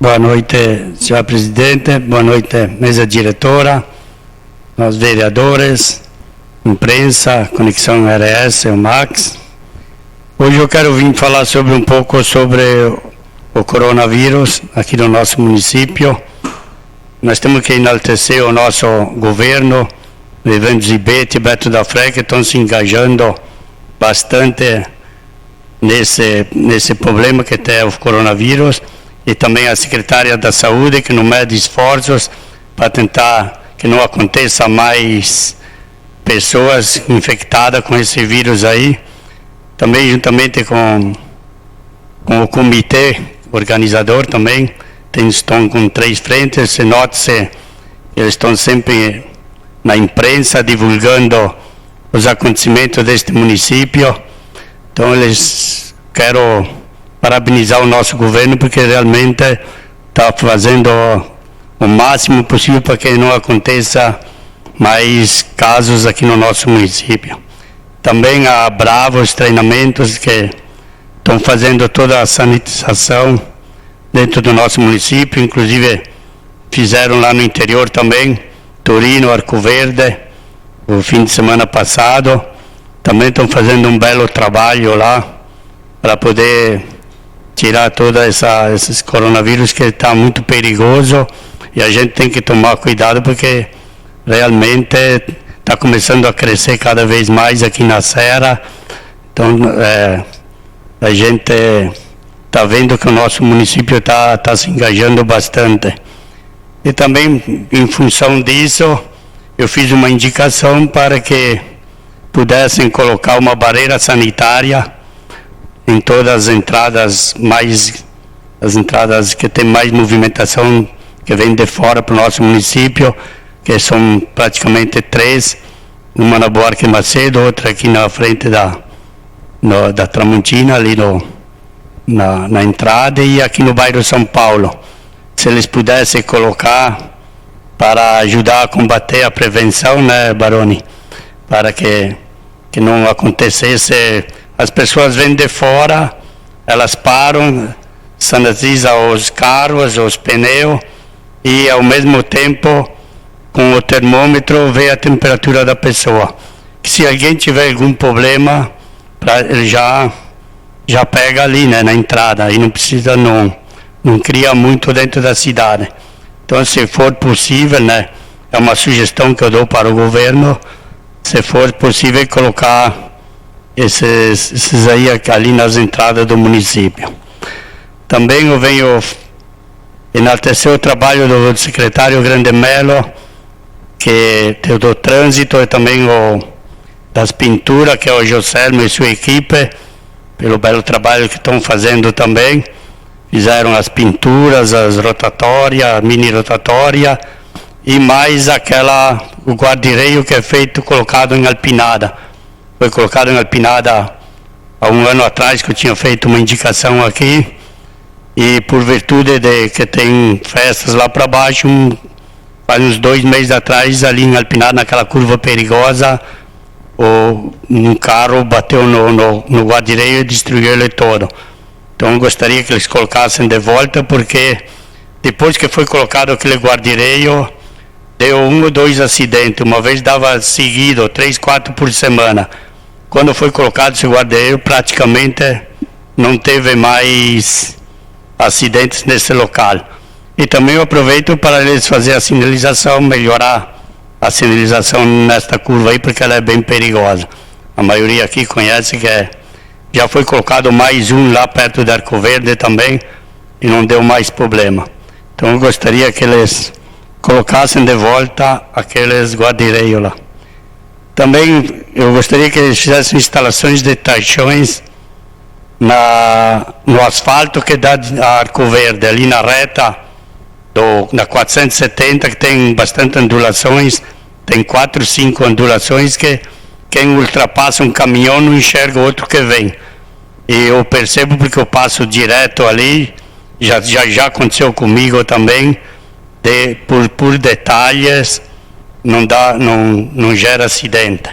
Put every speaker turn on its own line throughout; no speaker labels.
Boa noite, senhor presidente, boa noite, mesa diretora, nós vereadores, imprensa, Conexão RS, o Max. Hoje eu quero vir falar um pouco sobre o coronavírus aqui no nosso município. Nós temos que enaltecer o nosso governo, o Evandro Zibete e Beto da Fré, que estão se engajando bastante nesse problema que é o coronavírus, e também a secretária da Saúde, que não mede esforços para tentar que não aconteça mais pessoas infectadas com esse vírus aí. Também juntamente com o comitê organizador também, estão com 3 frentes. Se nota-se, eles estão sempre na imprensa divulgando os acontecimentos deste município. Então quero parabenizar o nosso governo, porque realmente está fazendo o máximo possível para que não aconteça mais casos aqui no nosso município. Também a Bravos Treinamentos, que estão fazendo toda a sanitização dentro do nosso município, inclusive fizeram lá no interior também, Torino, Arco Verde, o fim de semana passado. Também estão fazendo um belo trabalho lá para poder tirar toda esses coronavírus, que está muito perigoso, e a gente tem que tomar cuidado, porque realmente está começando a crescer cada vez mais aqui na Serra. Então a gente está vendo que o nosso município está se engajando bastante. E também, em função disso, eu fiz uma indicação para que pudessem colocar uma barreira sanitária em todas as entradas, as entradas que tem mais movimentação, que vem de fora para o nosso município, que são praticamente 3, uma na Buarque Macedo, outra aqui na frente da Tramontina, ali na entrada, e aqui no bairro São Paulo. Se eles pudessem colocar para ajudar a combater a prevenção, né, Baroni? Para que não acontecesse. As pessoas vêm de fora, elas param, sanitizam os carros, os pneus, e ao mesmo tempo, com o termômetro, vê a temperatura da pessoa. Que se alguém tiver algum problema, ele já pega ali, né, na entrada, e não precisa, não cria muito dentro da cidade. Então, se for possível, né, é uma sugestão que eu dou para o governo, se for possível colocar esses aí ali nas entradas do município. Também eu venho enaltecer o trabalho do secretário Grande Melo, que é do trânsito, e também das pinturas, que é o Joselmo e sua equipe, pelo belo trabalho que estão fazendo também. Fizeram as pinturas, as rotatórias, a mini rotatória, e mais o guarda-reio que é colocado em Alpinada. Foi colocado em Alpinada há um ano atrás, que eu tinha feito uma indicação aqui, e por virtude de que tem festas lá para baixo, faz uns 2 meses atrás, ali em Alpinada, naquela curva perigosa, um carro bateu no guarda-reio e destruiu ele todo. Então eu gostaria que eles colocassem de volta, porque depois que foi colocado aquele guarda-reio, deu 1 ou 2 acidentes. Uma vez dava seguido, 3, 4 por semana. Quando foi colocado esse guarda-reio, praticamente não teve mais acidentes nesse local. E também eu aproveito para eles fazer a sinalização, melhorar a sinalização nesta curva aí, porque ela é bem perigosa. A maioria aqui conhece que já foi colocado mais um lá perto da Arco Verde também, e não deu mais problema. Então eu gostaria que eles colocassem de volta aqueles guarda-reios lá. Também eu gostaria que eles fizessem instalações de taxões no asfalto que dá a Arco Verde, ali na reta da 470, que tem bastante ondulações, tem 4, 5 ondulações que quem ultrapassa um caminhão não enxerga o outro que vem. E eu percebo, porque eu passo direto ali, já aconteceu comigo também, por detalhes, não gera acidente.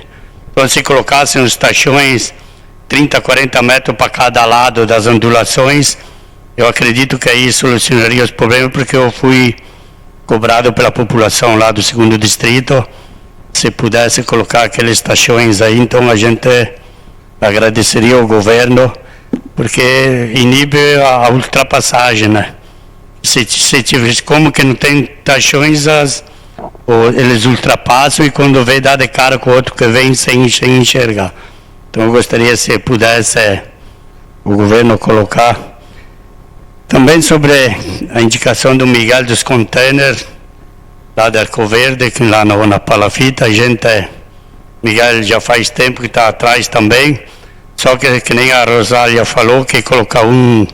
Então, se colocassem os taxões 30, 40 metros para cada lado das ondulações, Eu acredito que aí solucionaria os problemas, porque eu fui cobrado pela população lá do 2º distrito, se pudesse colocar aquelas estações aí, então a gente agradeceria ao governo, porque inibe a ultrapassagem, né? Se tivesse, como que não tem estações, eles ultrapassam e quando vem dá de cara com o outro que vem sem enxergar. Então eu gostaria, se pudesse o governo colocar. Também sobre a indicação do Miguel dos containers, lá da Arco Verde, que lá na Palafita, Miguel já faz tempo que está atrás também, só que nem a Rosália falou, que colocar um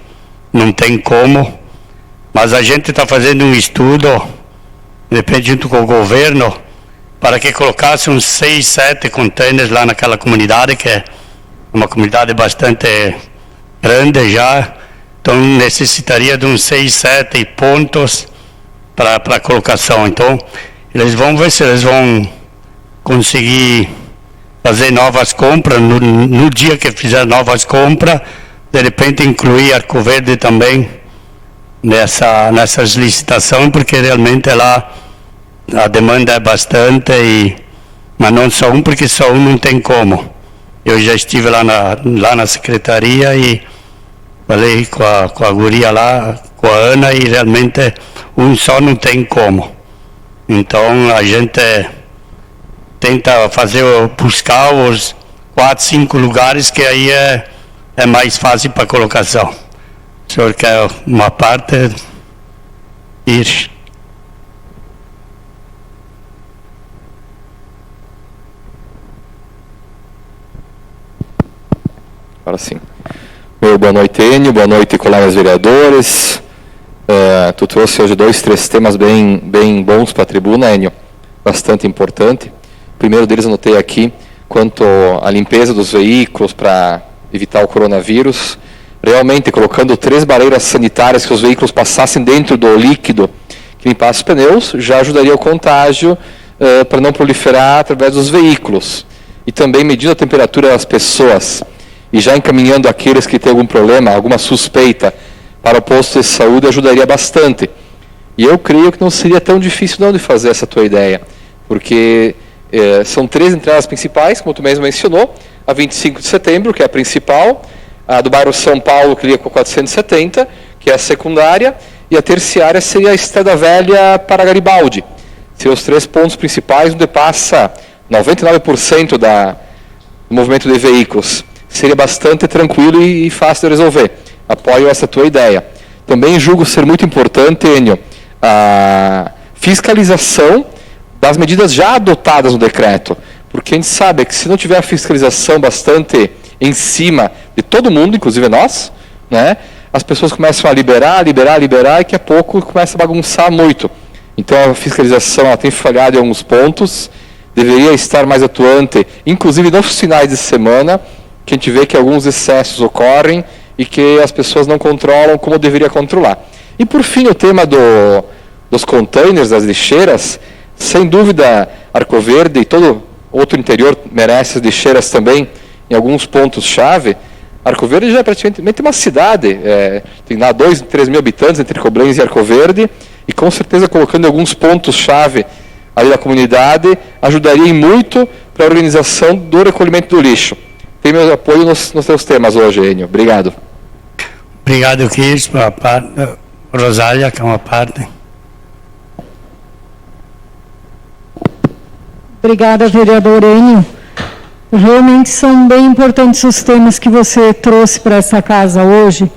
não tem como, mas a gente está fazendo um estudo, de repente junto com o governo, para que colocasse uns 6, 7 containers lá naquela comunidade, que é uma comunidade bastante grande já, então necessitaria de uns 6, 7 pontos para colocação. Então eles vão ver se eles vão conseguir fazer novas compras, no dia que fizer novas compras, de repente incluir Arco Verde também nessas licitações, porque realmente lá a demanda é bastante, mas não só um, porque só um não tem como. Eu já estive lá na secretaria e falei com a guria lá, com a Ana, e realmente um só não tem como. Então a gente tenta buscar os 4, 5 lugares que aí é mais fácil para colocação. O senhor quer uma parte? Ir.
Agora sim. Boa noite, Enio. Boa noite, colegas vereadores. Tu trouxe hoje 2, 3 temas bem bons para a tribuna, Enio. Bastante importante. O primeiro deles eu anotei aqui, quanto à limpeza dos veículos para evitar o coronavírus. Realmente, colocando 3 barreiras sanitárias que os veículos passassem dentro do líquido que limpasse os pneus, já ajudaria o contágio para não proliferar através dos veículos. E também medindo a temperatura das pessoas e já encaminhando aqueles que têm algum problema, alguma suspeita, para o posto de saúde, ajudaria bastante. E eu creio que não seria tão difícil não de fazer essa tua ideia, porque são 3 entradas principais, como tu mesmo mencionou, a 25 de setembro, que é a principal, a do bairro São Paulo, que liga com a 470, que é a secundária, e a terciária seria a Estrada Velha para Garibaldi. Seriam os 3 pontos principais, onde passa 99% do movimento de veículos. Seria bastante tranquilo e fácil de resolver. Apoio essa tua ideia. Também julgo ser muito importante, Enio, a fiscalização das medidas já adotadas no decreto. Porque a gente sabe que se não tiver a fiscalização bastante em cima de todo mundo, inclusive nós, né, as pessoas começam a liberar, e daqui a pouco começa a bagunçar muito. Então a fiscalização tem falhado em alguns pontos, deveria estar mais atuante, inclusive nos finais de semana, que a gente vê que alguns excessos ocorrem e que as pessoas não controlam como deveria controlar. E por fim, o tema dos containers, das lixeiras, sem dúvida, Arco Verde e todo outro interior merece as lixeiras também, em alguns pontos-chave. Arco Verde já é praticamente uma cidade, tem lá 2, 3 mil habitantes entre Coblenz e Arco Verde, e com certeza colocando em alguns pontos-chave ali da comunidade, ajudaria muito para a organização do recolhimento do lixo. Tem meu apoio nos teus temas hoje, Enio. Obrigado.
Obrigado, Kirs, pela parte. Rosália, que é uma parte.
Obrigada, vereador Enio. Realmente são bem importantes os temas que você trouxe para essa casa hoje.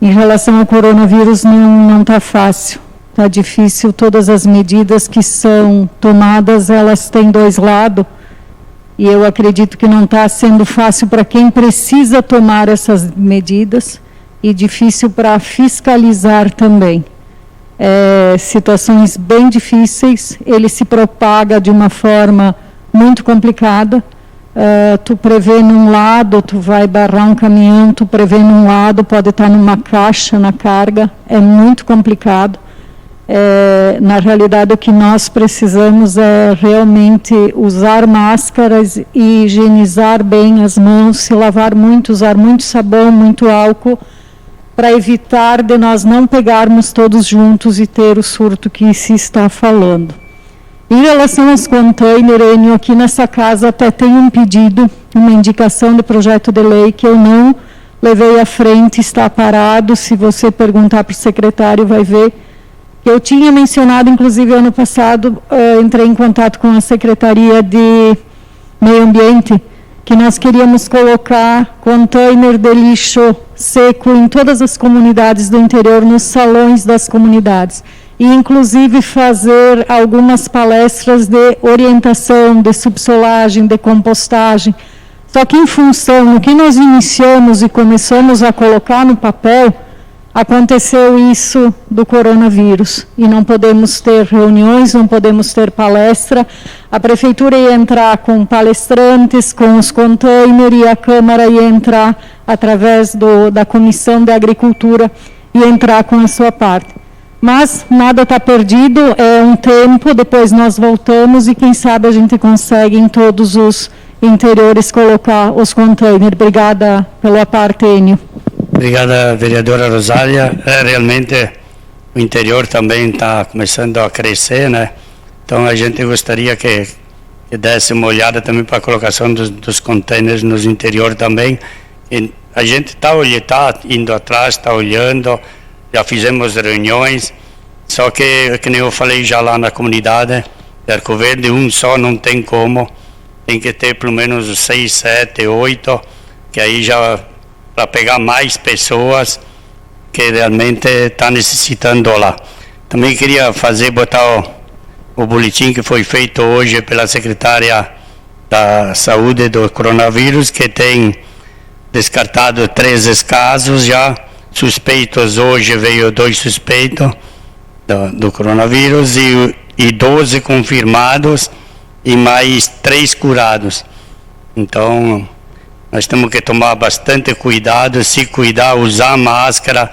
Em relação ao coronavírus, não está fácil. Está difícil. Todas as medidas que são tomadas, elas têm 2 lados. E eu acredito que não está sendo fácil para quem precisa tomar essas medidas e difícil para fiscalizar também. Situações bem difíceis, ele se propaga de uma forma muito complicada. Tu prevê num lado, tu vai barrar um caminhão, tu prevê num lado, pode estar numa caixa na carga, é muito complicado. Na realidade, o que nós precisamos é realmente usar máscaras e higienizar bem as mãos, se lavar muito, usar muito sabão, muito álcool, para evitar de nós não pegarmos todos juntos e ter o surto que se está falando. Em relação aos containers, Enio, aqui nessa casa até tem um pedido, uma indicação de projeto de lei que eu não levei à frente, está parado. Se você perguntar para o secretário, vai ver. Eu tinha mencionado, inclusive, ano passado, entrei em contato com a Secretaria de Meio Ambiente, que nós queríamos colocar container de lixo seco em todas as comunidades do interior, nos salões das comunidades. E, inclusive, fazer algumas palestras de orientação, de subsolagem, de compostagem. Só que, em função do que nós iniciamos e começamos a colocar no papel, aconteceu isso do coronavírus. E não podemos ter reuniões, não podemos ter palestra. A Prefeitura ia entrar com palestrantes, com os containers, e a Câmara ia entrar, através da Comissão de Agricultura, ia entrar com a sua parte. Mas nada está perdido, é um tempo, depois nós voltamos e quem sabe a gente consegue em todos os interiores colocar os containers. Obrigada pela parte, Enio.
Obrigada, vereadora Rosália. Realmente o interior também está começando a crescer, né? Então a gente gostaria que desse uma olhada também para a colocação dos containers nos interior também. E a gente está indo atrás, está olhando. Já fizemos reuniões, só que nem eu falei já lá na comunidade, Arco Verde, um só não tem como, tem que ter pelo menos 6, 7, 8, que aí já para pegar mais pessoas que realmente está necessitando lá. Também queria botar o boletim que foi feito hoje pela secretária da Saúde do coronavírus, que tem descartado 13 casos já, suspeitos. Hoje veio 2 suspeitos do coronavírus e 12 confirmados e mais 3 curados. Então, nós temos que tomar bastante cuidado, se cuidar, usar máscara,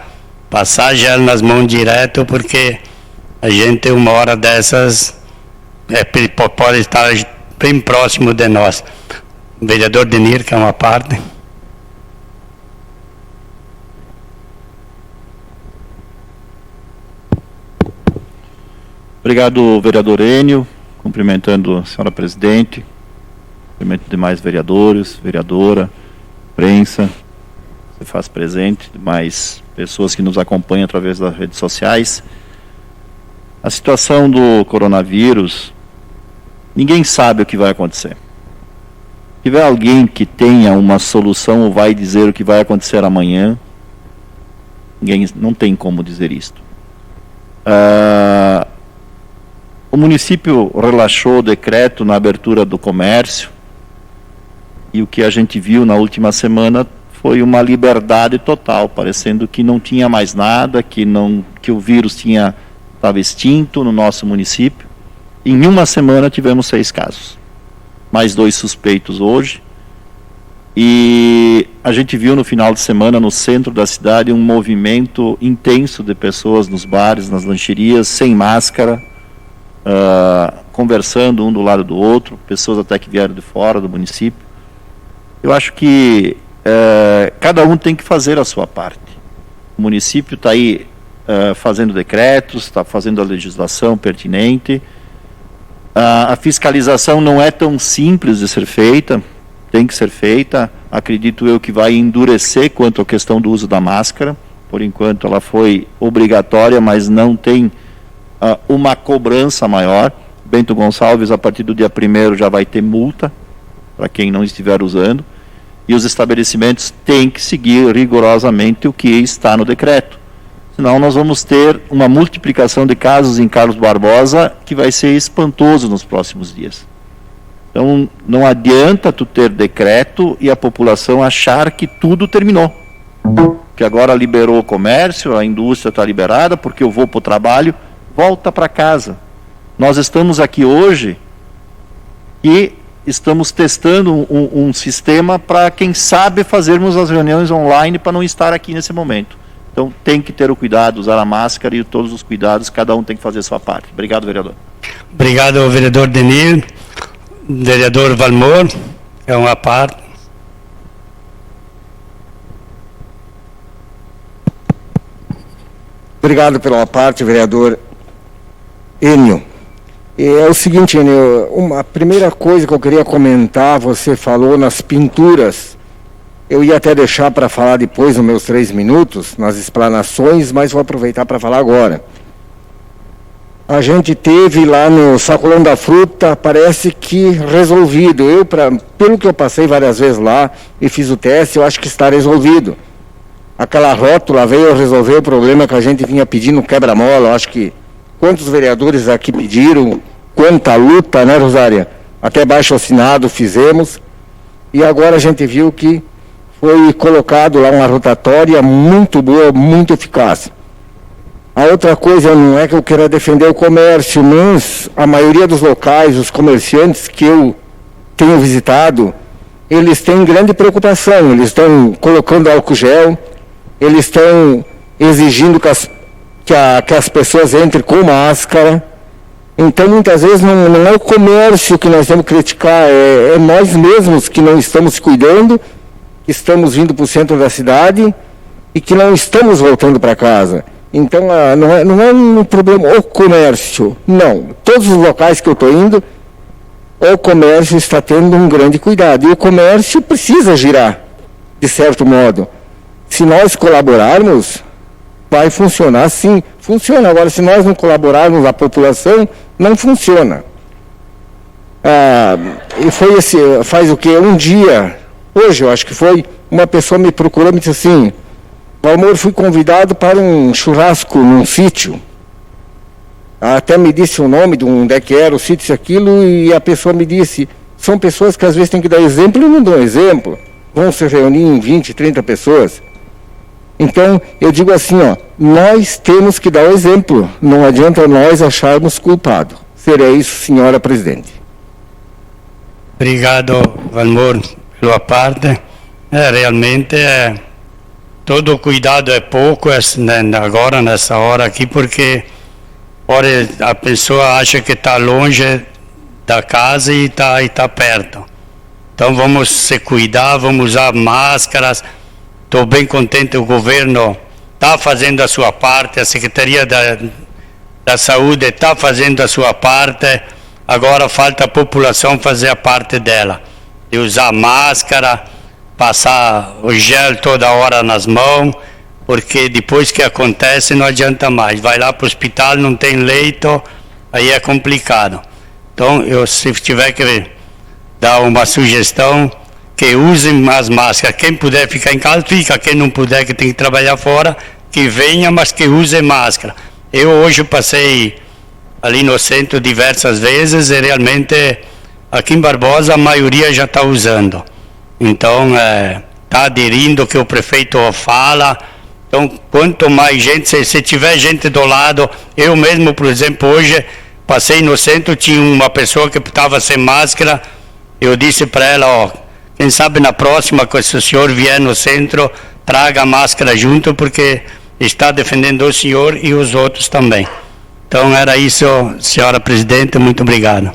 passar gel nas mãos direto, porque a gente, uma hora dessas, pode estar bem próximo de nós. O vereador Denir, que é uma parte.
Obrigado, vereador Enio, cumprimentando a senhora presidente, cumprimento demais vereadores, vereadora, imprensa, se faz presente, demais pessoas que nos acompanham através das redes sociais. A situação do coronavírus, ninguém sabe o que vai acontecer. Se tiver alguém que tenha uma solução ou vai dizer o que vai acontecer amanhã, ninguém não tem como dizer isto. O município relaxou o decreto na abertura do comércio e o que a gente viu na última semana foi uma liberdade total, parecendo que não tinha mais nada, que o vírus estava extinto no nosso município. Em uma semana tivemos 6 casos, mais 2 suspeitos hoje, e a gente viu no final de semana no centro da cidade um movimento intenso de pessoas nos bares, nas lancherias, sem máscara, conversando um do lado do outro, pessoas até que vieram de fora do município. Eu acho que cada um tem que fazer a sua parte. O município está aí fazendo decretos, está fazendo a legislação pertinente. A fiscalização não é tão simples de ser feita, tem que ser feita. Acredito eu que vai endurecer quanto à questão do uso da máscara. Por enquanto ela foi obrigatória, mas não tem uma cobrança maior. Bento Gonçalves, a partir do dia 1º, já vai ter multa para quem não estiver usando, e os estabelecimentos têm que seguir rigorosamente o que está no decreto. Senão nós vamos ter uma multiplicação de casos em Carlos Barbosa que vai ser espantoso nos próximos dias. Então não adianta tu ter decreto e a população achar que tudo terminou. Que agora liberou o comércio, a indústria está liberada, porque eu vou para o trabalho. Volta para casa. Nós estamos aqui hoje e estamos testando um sistema para, quem sabe, fazermos as reuniões online para não estar aqui nesse momento. Então tem que ter o cuidado, usar a máscara e todos os cuidados, cada um tem que fazer a sua parte. Obrigado, vereador.
Obrigado, vereador Denir. Vereador Valmor, é uma parte.
Obrigado pela parte, vereador Enio. É o seguinte, Enio, a primeira coisa que eu queria comentar, você falou nas pinturas. Eu ia até deixar para falar depois, nos meus 3 minutos, nas explanações, mas vou aproveitar para falar agora. A gente teve lá no Sacolão da Fruta, parece que resolvido. Pelo que eu passei várias vezes lá e fiz o teste, eu acho que está resolvido. Aquela rótula veio resolver o problema que a gente vinha pedindo quebra-mola. Eu acho que quantos vereadores aqui pediram, quanta luta, né, Rosária? Até baixo assinado fizemos. E agora a gente viu que foi colocado lá uma rotatória muito boa, muito eficaz. A outra coisa não é que eu queira defender o comércio, mas a maioria dos locais, os comerciantes que eu tenho visitado, eles têm grande preocupação. Eles estão colocando álcool gel, eles estão exigindo que as pessoas entrem com máscara. Então, muitas vezes, não é o comércio que nós temos que criticar, é nós mesmos que não estamos cuidando, que estamos vindo para o centro da cidade e que não estamos voltando para casa. Então, não é um problema o comércio, não. Todos os locais que eu estou indo, o comércio está tendo um grande cuidado. E o comércio precisa girar, de certo modo. Se nós colaborarmos, vai funcionar sim. Funciona. Agora, se nós não colaborarmos, a população, não funciona. E foi faz o quê? Um dia, hoje eu acho que foi, uma pessoa me procurou e me disse assim: Valmor, fui convidado para um churrasco num sítio. Até me disse o nome de onde é que era o sítio, aquilo, e a pessoa me disse, são pessoas que às vezes têm que dar exemplo e não dão exemplo. Vão se reunir em 20, 30 pessoas. Então, eu digo assim, nós temos que dar o exemplo. Não adianta nós acharmos culpado. Seria isso, senhora presidente.
Obrigado, Valmor, pela parte. Realmente todo cuidado é pouco agora, nessa hora aqui, porque a pessoa acha que está longe da casa e está perto. Então vamos se cuidar, vamos usar máscaras. Estou bem contente, o governo está fazendo a sua parte, a Secretaria da Saúde está fazendo a sua parte. Agora falta a população fazer a parte dela, de usar máscara, passar o gel toda hora nas mãos, porque depois que acontece não adianta mais. Vai lá para o hospital, não tem leito, aí é complicado. Então, se tiver que dar uma sugestão, que usem as máscaras. Quem puder ficar em casa, fica. Quem não puder, que tem que trabalhar fora, que venha, mas que use máscara. Eu hoje passei ali no centro diversas vezes e realmente aqui em Barbosa a maioria já está usando. Então, está aderindo o que o prefeito fala. Então, quanto mais gente, se tiver gente do lado, eu mesmo, por exemplo, hoje passei no centro, tinha uma pessoa que estava sem máscara, eu disse para ela, quem sabe na próxima, que se o senhor vier no centro, traga a máscara junto, porque está defendendo o senhor e os outros também. Então, era isso, senhora presidente, muito obrigado.